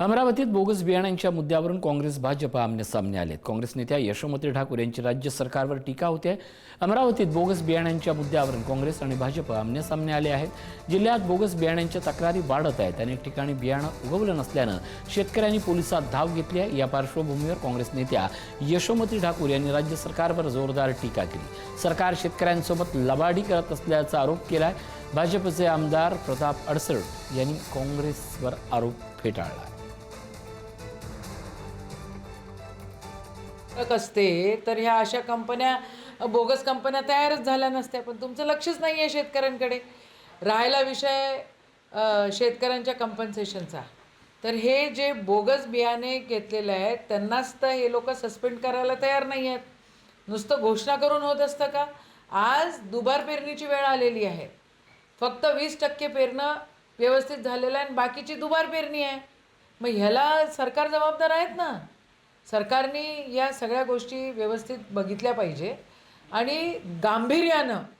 अमरावतीत बोगस बियाण्यांच्या मुद्द्यावरून काँग्रेस भाजप आमने-सामने आलेत। काँग्रेस नेत्या यशोमती ठाकूर यांची राज्य सरकारवर टीका होते। अमरावतीत बोगस बियाण्यांच्या मुद्द्यावरून काँग्रेस आणि भाजप आमने-सामने आले आहेत। जिल्ह्यात बोगस बियाण्यांच्या तक्रारी वाढत आहेत। अनेक ठिकाणी बियाणं उगवलं नसल्यानं शेतकऱ्यांनी पोलिसात धाव घेतली आहे। या पार्श्वभूमीवर काँग्रेस नेत्या यशोमती ठाकूर यांनी राज्य सरकारवर जोरदार टीका केली। सरकार शेतकऱ्यांसोबत लबाडी करत असल्याचा आरोप केलाय। भाजपचे आमदार प्रताप अडसड यांनी काँग्रेसवर आरोप फेटाळला। असते तर ह्या अशा कंपन्या बोगस कंपन्या तयारच झाल्या नसत्या, पण तुमचं लक्षच नाही आहे शेतकऱ्यांकडे। राहिला विषय शेतकऱ्यांच्या कंपन्सेशनचा, तर हे जे बोगस बियाणे घेतलेले आहेत त्यांनाच तर हे लोक सस्पेंड करायला तयार नाही आहेत। नुसतं घोषणा करून होत असतं का? आज दुबार पेरणीची वेळ आलेली आहे। फक्त 20% पेरणं व्यवस्थित झालेलं आहे आणि बाकीची दुबार पेरणी आहे। मग ह्याला सरकार जबाबदार आहेत ना। सरकारने या सगळ्या गोष्टी व्यवस्थित बघितल्या पाहिजे आणि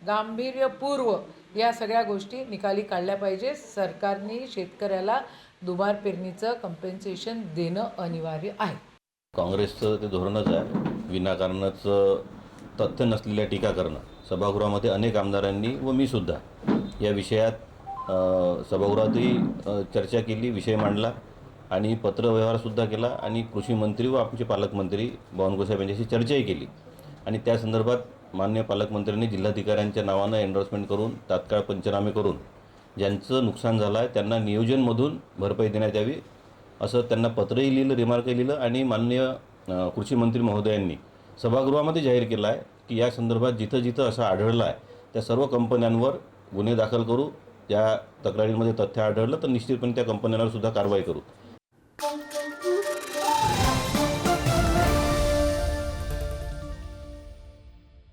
गांभीर्यपूर्व या सगळ्या गोष्टी निकाली काढल्या पाहिजे। सरकारने शेतकऱ्याला दुबार पेरणीचं कंपेन्सेशन देणं अनिवार्य आहे। काँग्रेसचं ते धोरणच आहे, विनाकारणच तथ्य नसलेल्या टीका करणं। सभागृहामध्ये अनेक आमदारांनी व मी सुद्धा या विषयात सभागृहातही चर्चा केली, विषय मांडला आणि पत्रव्यवहारसुद्धा केला आणि कृषी मंत्री व आमचे पालकमंत्री बावनकुळे साहेब यांच्याशी चर्चाही केली आणि त्या संदर्भात माननीय पालकमंत्र्यांनी जिल्हाधिकाऱ्यांच्या नावानं एंडोर्समेंट करून तात्काळ पंचनामे करून ज्यांचं नुकसान झालं आहे त्यांना नियोजनमधून भरपाई देण्यात यावी असं त्यांना पत्रही लिहिलं, रिमार्कही लिहिलं आणि माननीय कृषी मंत्री महोदयांनी सभागृहामध्ये जाहीर केलं आहे की या संदर्भात जिथं जिथं असं आढळलं आहे त्या सर्व कंपन्यांवर गुन्हे दाखल करू। त्या तक्रारींमध्ये तथ्य आढळलं तर निश्चितपणे त्या कंपन्यांवर सुद्धा कारवाई करू।